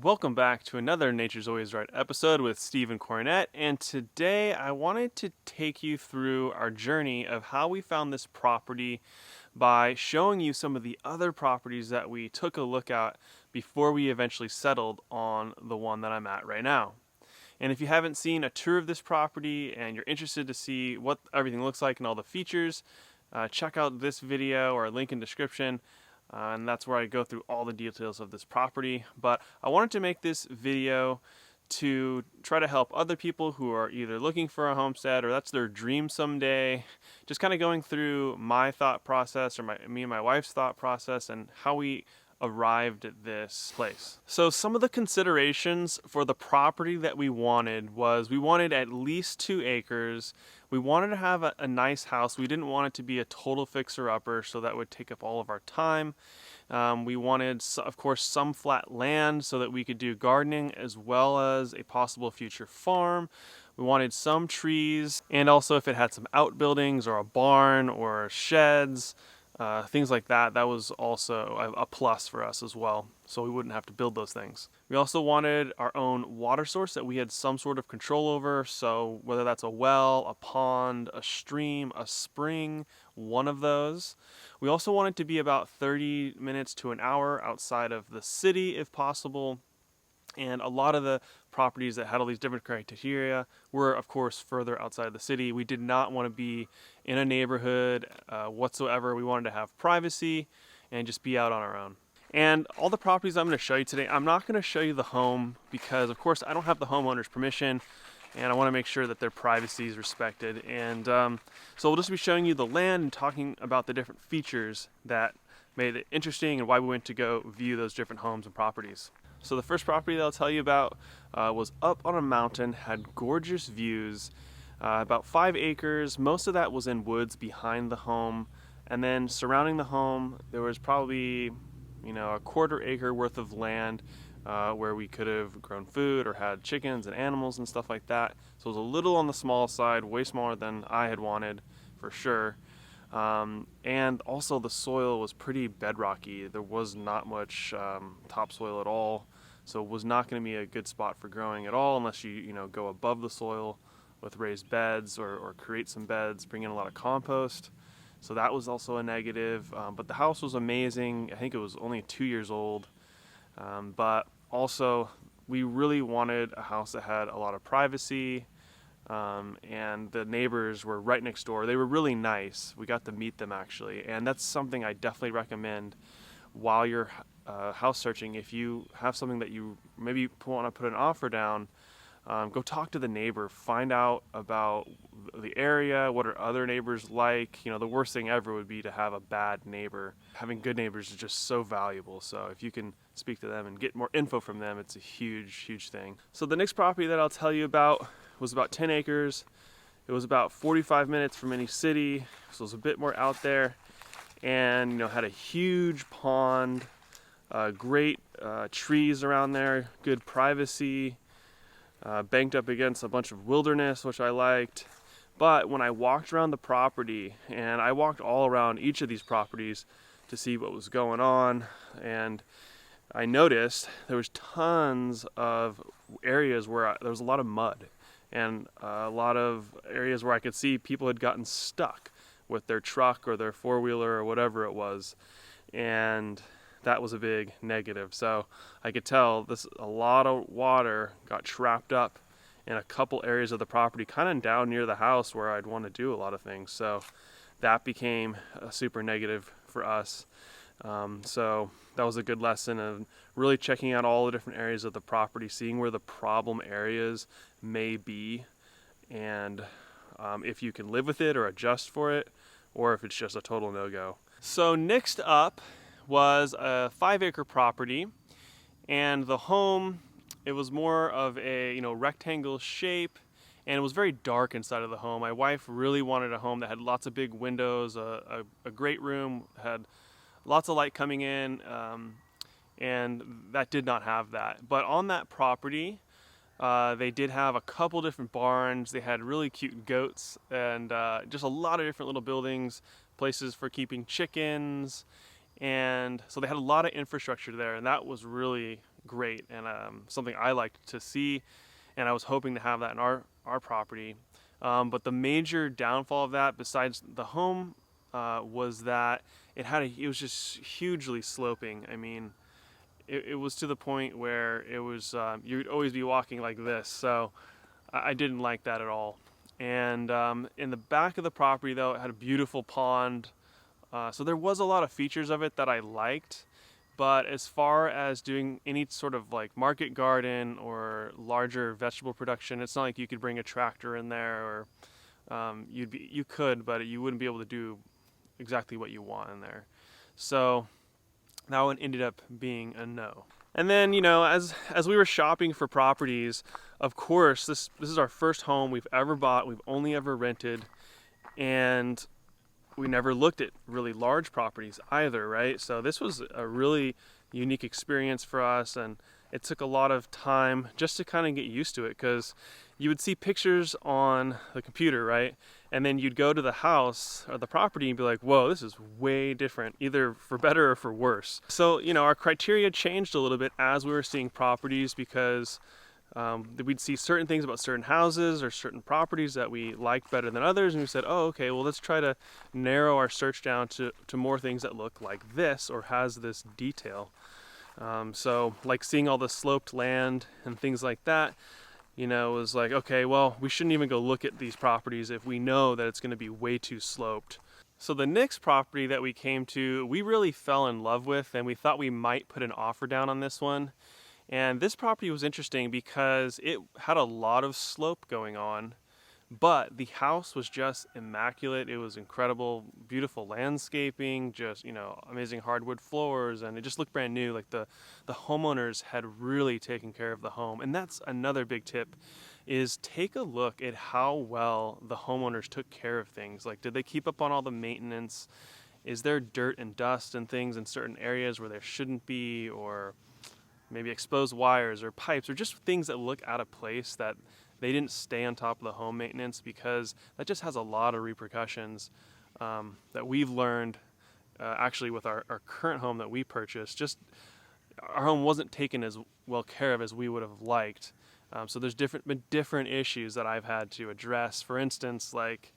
Welcome back to another Nature's Always Right episode with Steve and Cornette, and today I wanted to take you through our journey of how we found this property by showing you some of the other properties that we took a look at before we eventually settled on the one that I'm at right now. And if you haven't seen a tour of this property and you're interested to see what everything looks like and all the features, check out this video or link in description. And that's where I go through all the details of this property. But I wanted to make this video to try to help other people who are either looking for a homestead or that's their dream someday. Just kind of going through my thought process, or me and my wife's thought process, and how we arrived at this place. So some of the considerations for the property that we wanted was we wanted at least 2 acres. We wanted to have a nice house. We didn't want it to be a total fixer-upper, so that would take up all of our time. We wanted, of course, some flat land so that we could do gardening as well as a possible future farm. We wanted some trees, and also if it had some outbuildings or a barn or sheds, things like that, that was also a plus for us as well, so we wouldn't have to build those things. We also wanted our own water source that we had some sort of control over, so whether that's a well, a pond, a stream, a spring, one of those. We also wanted to be about 30 minutes to an hour outside of the city if possible. And a lot of the properties that had all these different criteria were, of course, further outside the city. We did not want to be in a neighborhood whatsoever. We wanted to have privacy and just be out on our own. And all the properties I'm going to show you today, I'm not going to show you the home because, of course, I don't have the homeowner's permission, and I want to make sure that their privacy is respected. And so we'll just be showing you the land and talking about the different features that made it interesting and why we went to go view those different homes and properties. So the first property that I'll tell you about was up on a mountain, had gorgeous views, about 5 acres. Most of that was in woods behind the home, and then surrounding the home there was probably a 1/4 acre worth of land where we could have grown food or had chickens and animals and stuff like that. So it was a little on the small side, way smaller than I had wanted for sure. And also the soil was pretty bedrocky. There was not much topsoil at all, so it was not going to be a good spot for growing at all unless you go above the soil with raised beds or create some beds, bring in a lot of compost. So that was also a negative, but the house was amazing. I think it was only 2 years old, but also we really wanted a house that had a lot of privacy. And the neighbors were right next door. They were really nice. We got to meet them actually, and that's something I definitely recommend while you're house searching. If you have something that you maybe want to put an offer down, go talk to the neighbor, find out about the area, what are other neighbors like. The worst thing ever would be to have a bad neighbor. Having good neighbors is just so valuable, so if you can speak to them and get more info from them, it's a huge thing. So the next property that I'll tell you about was about 10 acres. It was about 45 minutes from any city, so it was a bit more out there, and had a huge pond, great trees around there, good privacy, banked up against a bunch of wilderness, which I liked. But when I walked around the property, and I walked all around each of these properties to see what was going on, and I noticed there was tons of areas where there was a lot of mud, and a lot of areas where I could see people had gotten stuck with their truck or their four-wheeler or whatever it was, and that was a big negative. So I could tell a lot of water got trapped up in a couple areas of the property, kind of down near the house where I'd want to do a lot of things. So that became a super negative for us. So that was a good lesson of really checking out all the different areas of the property, seeing where the problem areas may be, and if you can live with it or adjust for it, or if it's just a total no-go. So next up was a 5-acre property, and the home, it was more of a rectangle shape, and it was very dark inside of the home. My wife really wanted a home that had lots of big windows, a great room, had lots of light coming in, and that did not have that. But on that property, they did have a couple different barns. They had really cute goats, and just a lot of different little buildings, places for keeping chickens, and so they had a lot of infrastructure there, and that was really great and something I liked to see, and I was hoping to have that in our property. But the major downfall of that, besides the home, was that it was just hugely sloping. I mean, it was to the point where it was you'd always be walking like this. So I didn't like that at all. And in the back of the property, though, it had a beautiful pond. So there was a lot of features of it that I liked. But as far as doing any sort of like market garden or larger vegetable production, it's not like you could bring a tractor in there, or you could, but you wouldn't be able to do exactly what you want in there. So that one ended up being a no. And then, as we were shopping for properties, of course, this is our first home we've ever bought. We've only ever rented, and we never looked at really large properties either, right? So this was a really unique experience for us, and it took a lot of time just to kind of get used to it, because you would see pictures on the computer, right? And then you'd go to the house or the property and be like, whoa, this is way different, either for better or for worse. So, our criteria changed a little bit as we were seeing properties, because we'd see certain things about certain houses or certain properties that we liked better than others, and we said, oh, okay, well, let's try to narrow our search down to more things that look like this or has this detail. So like seeing all the sloped land and things like that, it was like, okay, well, we shouldn't even go look at these properties if we know that it's going to be way too sloped. So the next property that we came to, we really fell in love with, and we thought we might put an offer down on this one. And this property was interesting because it had a lot of slope going on, but the house was just immaculate. It was incredible, beautiful landscaping, just, amazing hardwood floors, and it just looked brand new. Like the homeowners had really taken care of the home. And that's another big tip, is take a look at how well the homeowners took care of things. Like, did they keep up on all the maintenance? Is there dirt and dust and things in certain areas where there shouldn't be, or maybe exposed wires or pipes, or just things that look out of place that they didn't stay on top of the home maintenance? Because that just has a lot of repercussions that we've learned actually with our current home that we purchased. Just our home wasn't taken as well care of as we would have liked. So there's been different issues that I've had to address. For instance, like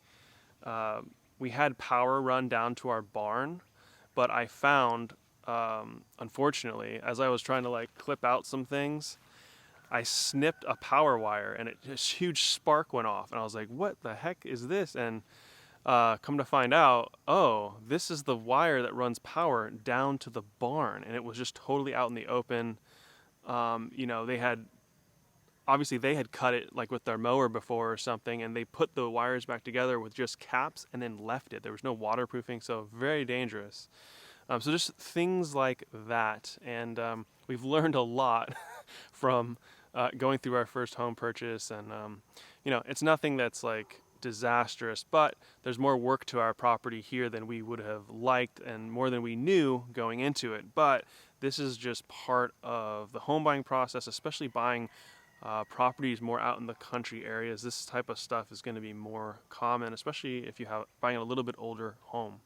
we had power run down to our barn, but I found, unfortunately, as I was trying to clip out some things, I snipped a power wire, and a huge spark went off, and I was like, what the heck is this? And come to find out, oh, this is the wire that runs power down to the barn, and it was just totally out in the open. They had cut it with their mower before or something, and they put the wires back together with just caps and then left it. There was no waterproofing, so very dangerous. So just things like that, and we've learned a lot from going through our first home purchase, and it's nothing that's disastrous, but there's more work to our property here than we would have liked, and more than we knew going into it. But this is just part of the home buying process, especially buying properties more out in the country areas. This type of stuff is going to be more common, especially if you have buying a little bit older home.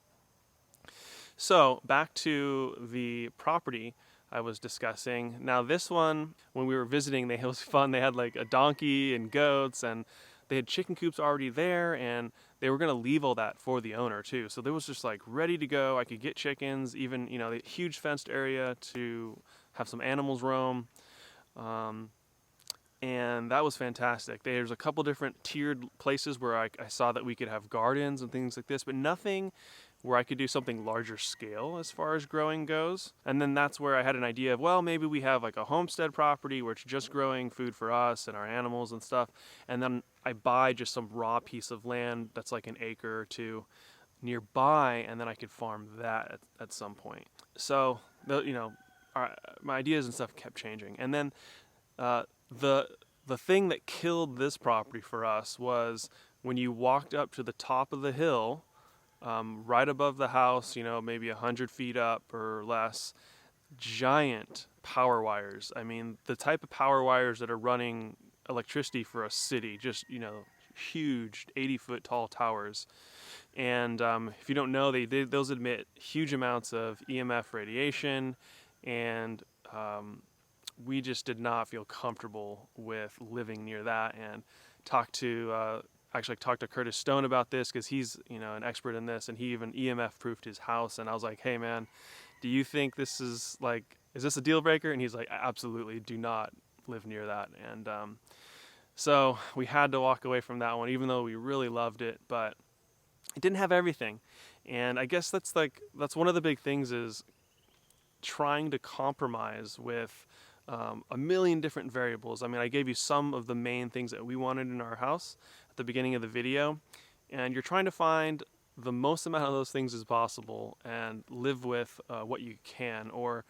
So back to the property I was discussing. Now this one, when we were visiting, it was fun. They had a donkey and goats, and they had chicken coops already there, and they were going to leave all that for the owner too. So there was just ready to go. I could get chickens, even, the huge fenced area to have some animals roam. And that was fantastic. There's a couple different tiered places where I saw that we could have gardens and things like this, but nothing where I could do something larger scale as far as growing goes. And then that's where I had an idea of, well, maybe we have a homestead property where it's just growing food for us and our animals and stuff. And then I buy just some raw piece of land that's an acre or two nearby, and then I could farm that at some point. So, my ideas and stuff kept changing. And then the thing that killed this property for us was when you walked up to the top of the hill, right above the house, maybe 100 feet up or less, giant power wires. I mean, the type of power wires that are running electricity for a city, just, huge 80-foot tall towers. And if you don't know, those emit huge amounts of EMF radiation, and we just did not feel comfortable with living near that. And talked to Curtis Stone about this because he's an expert in this, and he even EMF proofed his house. And I was like, hey man, do you think this is this a deal breaker? And he's like, absolutely, do not live near that. And so we had to walk away from that one, even though we really loved it, but it didn't have everything. And I guess that's one of the big things, is trying to compromise with a million different variables. I mean, I gave you some of the main things that we wanted in our house at the beginning of the video, and you're trying to find the most amount of those things as possible and live with what you can, or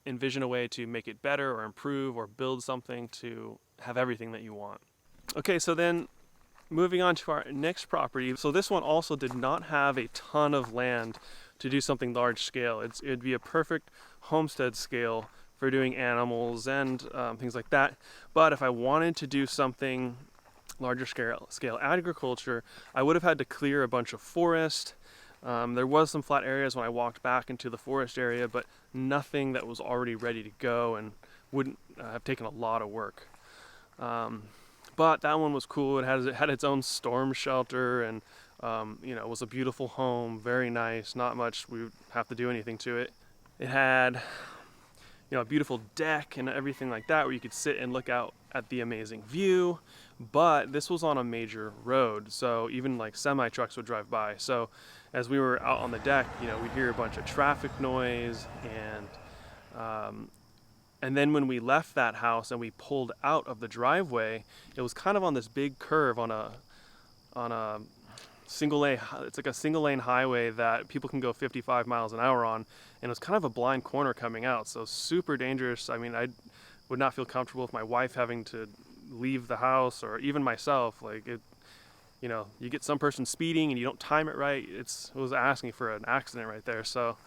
envision a way to make it better or improve or build something to have everything that you want. Okay, so then moving on to our next property. So this one also did not have a ton of land to do something large scale. It'd be a perfect homestead scale for doing animals and things like that. But if I wanted to do something larger scale agriculture, I would have had to clear a bunch of forest. There was some flat areas when I walked back into the forest area, but nothing that was already ready to go and wouldn't have taken a lot of work. But that one was cool. It had its own storm shelter, and it was a beautiful home, very nice. Not much we would have to do anything to it. It had a beautiful deck and everything like that, where you could sit and look out at the amazing view. But this was on a major road, so even like semi trucks would drive by. So as we were out on the deck, we'd hear a bunch of traffic noise, and then when we left that house and we pulled out of the driveway, it was kind of on this big curve on a single lane. It's like a single lane highway that people can go 55 miles an hour on, and it was kind of a blind corner coming out, so super dangerous. I mean, I would not feel comfortable with my wife having to leave the house, or even myself. You get some person speeding and you don't time it right, it was asking for an accident right there. So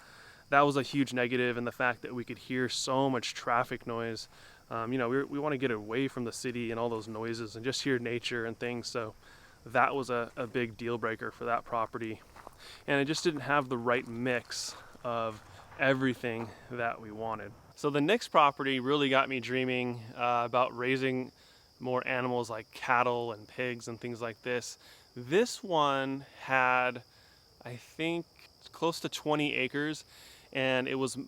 that was a huge negative, and the fact that we could hear so much traffic noise. We want to get away from the city and all those noises and just hear nature and things. So that was a big deal breaker for that property. And it just didn't have the right mix of everything that we wanted. So the next property really got me dreaming about raising more animals like cattle and pigs and things like this. This one had, I think, close to 20 acres, and it was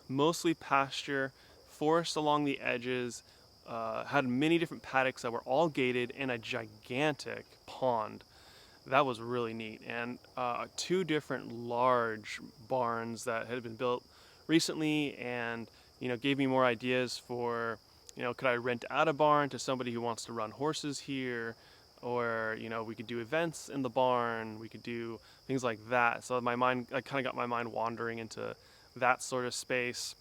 mostly pasture, forest along the edges, had many different paddocks that were all gated, and a gigantic pond. That was really neat. And 2 different large barns that had been built recently, and gave me more ideas for, could I rent out a barn to somebody who wants to run horses here, or we could do events in the barn, we could do things like that. So I kind of got my mind wandering into that sort of space.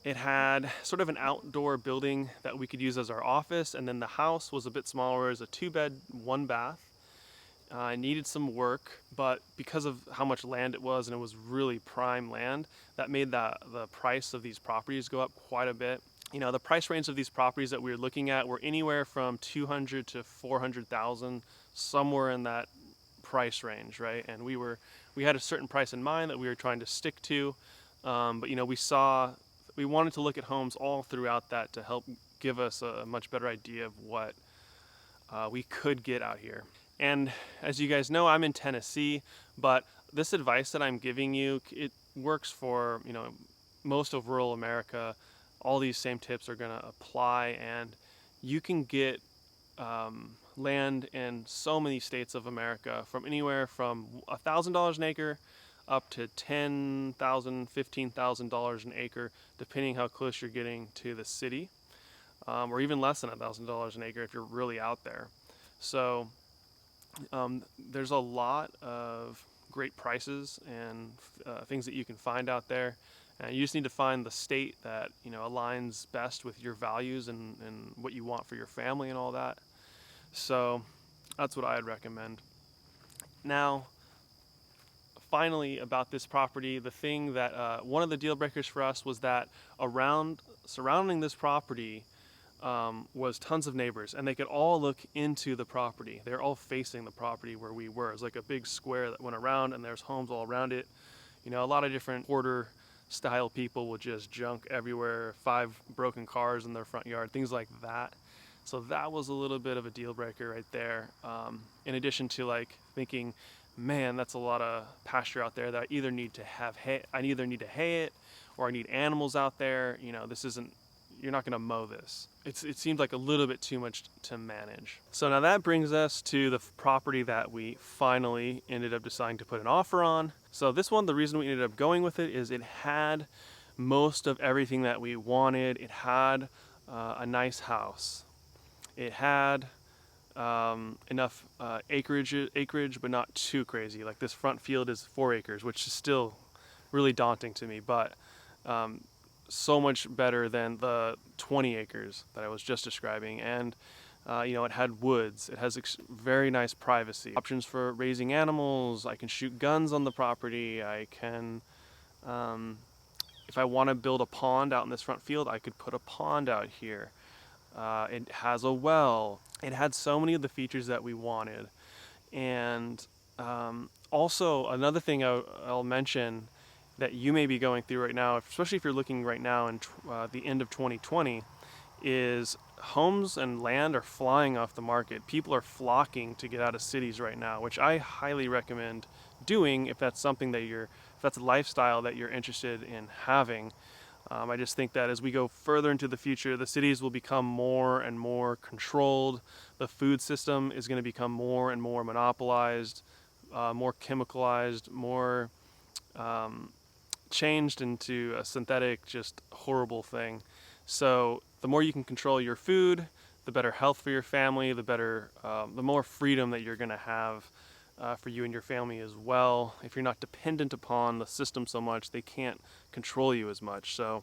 It had sort of an outdoor building that we could use as our office, and then the house was a bit smaller. It was a 2-bed, 1-bath. I needed some work, but because of how much land it was, and it was really prime land, that made the price of these properties go up quite a bit. The price range of these properties that we were looking at were anywhere from $200,000 to $400,000, somewhere in that price range, right? And we had a certain price in mind that we were trying to stick to, but we wanted to look at homes all throughout that to help give us a much better idea of what we could get out here. And as you guys know, I'm in Tennessee, but this advice that I'm giving you, it works for most of rural America. All these same tips are going to apply, and you can get land in so many states of America, from anywhere from $1,000 an acre up to $10,000, $15,000 an acre, depending how close you're getting to the city, or even less than $1,000 an acre if you're really out there. So there's a lot of great prices and things that you can find out there. And you just need to find the state that aligns best with your values and what you want for your family and all that. So that's what I'd recommend. Now, finally, about this property, the thing that one of the deal breakers for us was that surrounding this property was tons of neighbors, and they could all look into the property. They're all facing the property where we were. It was like a big square that went around, and there's homes all around it. A lot of different quarter style people will just junk everywhere, 5 broken cars in their front yard, things like that. So that was a little bit of a deal breaker right there. In addition to like thinking, man, that's a lot of pasture out there that I either need to have hay, I either need to hay it, or I need animals out there. You know, this isn't, you're not going to mow this. It seemed like a little bit too much to manage. So now that brings us to the property that we finally ended up deciding to put an offer on. So this one, the reason we ended up going with it is it had most of everything that we wanted. It had a nice house. It had enough acreage, but not too crazy. Like this front field is 4 acres, which is still really daunting to me, but so much better than the 20 acres that I was just describing. And you know, it had woods. It has very nice privacy. Options for raising animals. I can shoot guns on the property. I can, if I want to build a pond out in this front field, I could put a pond out here. It has a well. It had so many of the features that we wanted. And also another thing I'll mention that you may be going through right now, especially if you're looking right now in the end of 2020, is homes and land are flying off the market. People are flocking to get out of cities right now, which I highly recommend doing if that's something that if that's a lifestyle that you're interested in having. I just think that as we go further into the future, the cities will become more and more controlled. The food system is going to become more and more monopolized, more chemicalized, more changed into a synthetic, just horrible thing. So the more you can control your food, the better health for your family, the more freedom that you're going to have for you and your family as well. If you're not dependent upon the system so much, they can't control you as much. So,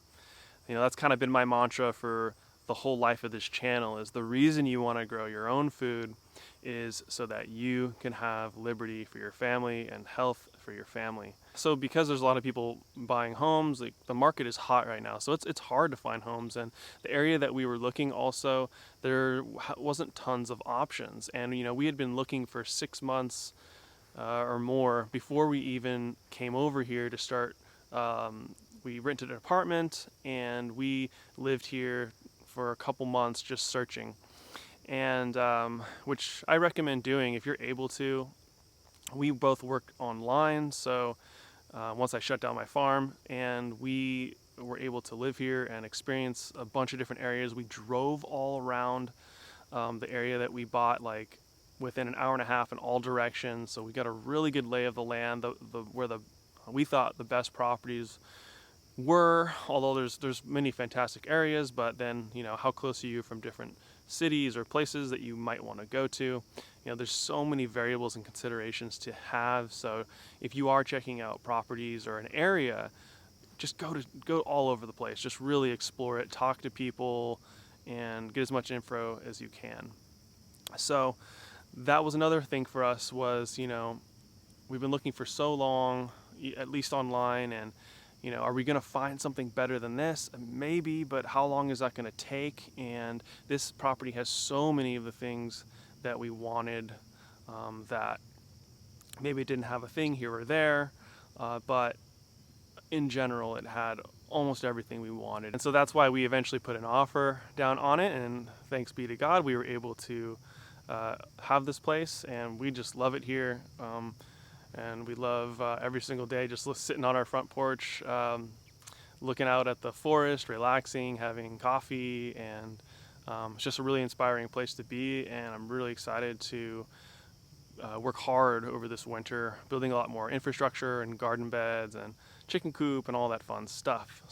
you know, that's kind of been my mantra for the whole life of this channel, is the reason you want to grow your own food is so that you can have liberty for your family and health for your family. So because there's a lot of people buying homes, like the market is hot right now, so it's hard to find homes. And the area that we were looking also, there wasn't tons of options. And you know, we had been looking for 6 months or more before we even came over here to start. We rented an apartment and we lived here for a couple months just searching, and which I recommend doing if you're able to. We both work online, so once I shut down my farm, and we were able to live here and experience a bunch of different areas. We drove all around the area that we bought, like within an hour and a half in all directions, so we got a really good lay of the land, where we thought the best properties were, although there's many fantastic areas, but then, you know, how close are you from different cities or places that you might want to go to? You know, there's so many variables and considerations to have. So if you are checking out properties or an area, just go all over the place. Just really explore it, talk to people, and get as much info as you can. So that was another thing for us, was, you know, we've been looking for so long, at least online, and you know, are we going to find something better than this? Maybe, but how long is that going to take? And this property has so many of the things that we wanted, that maybe it didn't have a thing here or there, but in general, it had almost everything we wanted. And so that's why we eventually put an offer down on it. And thanks be to God, we were able to have this place, and we just love it here. And we love every single day just sitting on our front porch, looking out at the forest, relaxing, having coffee, and it's just a really inspiring place to be. And I'm really excited to work hard over this winter, building a lot more infrastructure and garden beds and chicken coop and all that fun stuff.